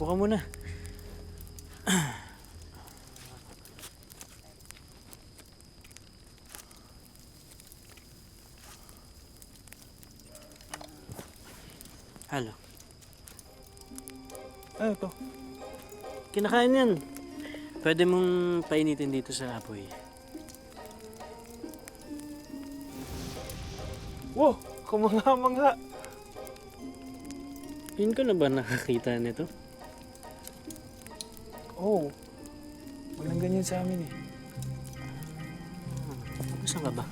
Buka muna. Halo. Ano to? Kinakain yan. Pwede mong painitin dito sa apoy. Wow! Kumanga-manga! Yun ka na ba nakakita nito? Oo. Walang ganyan sa amin eh. Saan ka ba?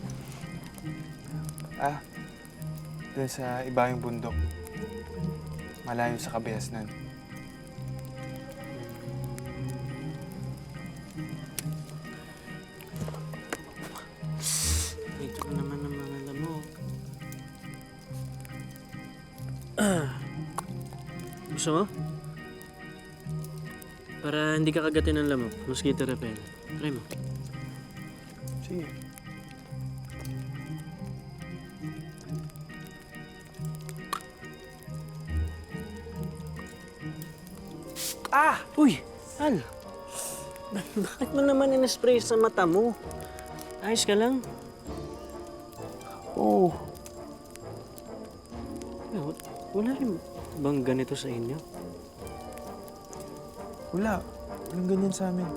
Doon sa iba yung bundok. Malayo sa Kabayasnan. Dito ka naman ng mga lamok. Gusto mo? Para hindi ka kagatin ng lamok, mosquito repellent. Try mo. Sige. Uy! Al! Bakit mo naman in-spray sa mata mo? Ayos ka lang? Oo. Wala rin bang ganito sa inyo? Wala. Walang ganyan sa amin.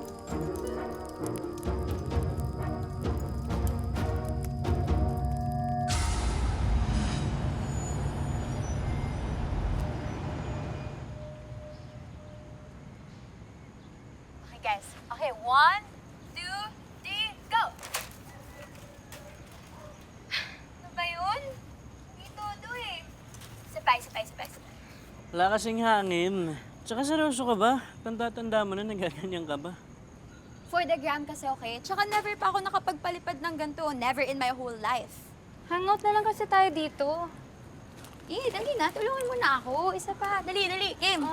Okay, guys. Okay, 1, 2, 3, go! Ano ba yun? Hindi todo eh. Sabay. Wala kasing hangin. Tsaka seryoso ka ba? Tanda-tanda mo na nagaganyan ka ba? For the gram kasi, okay? Tsaka never pa ako nakapagpalipad ng ganito. Never in my whole life. Hangout na lang kasi tayo dito. Dali na. Tulungan mo na ako. Isa pa. Dali. Kim.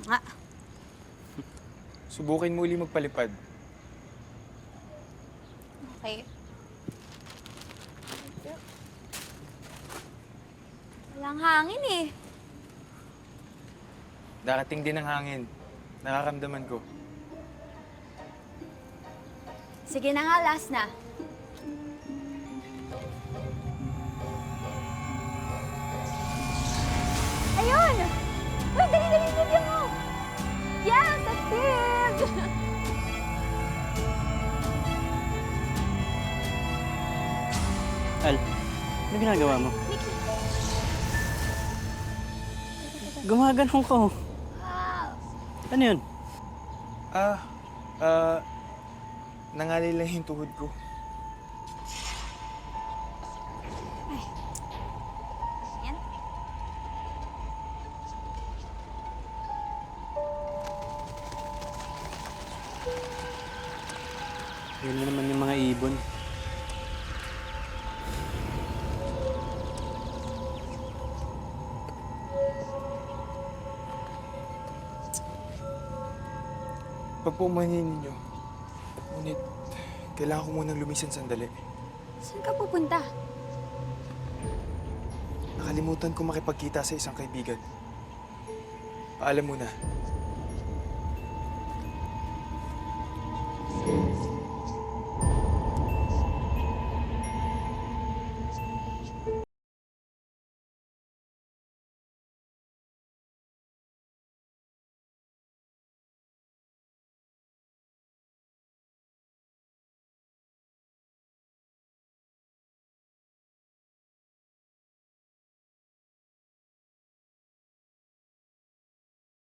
Nga. Subukin mo uli magpalipad. Okay. Walang hangin eh. Darating din ang hangin. Nakakamdaman ko. Sige na nga, last na. Ayun! Uy, dali, bigyan mo! Yes, that's it! Al, ano ginagawa mo? Mickey! Gumaganong ka oh. Wow! Ano yun? Nangalay lang yung tuhod ko. Yan. Yun na naman yung mga ibon. Pagpumanin ninyo. Ngunit, kailangan ko munang lumisan sandali. Saan ka pupunta? Nakalimutan ko makipagkita sa isang kaibigan. Paalam muna.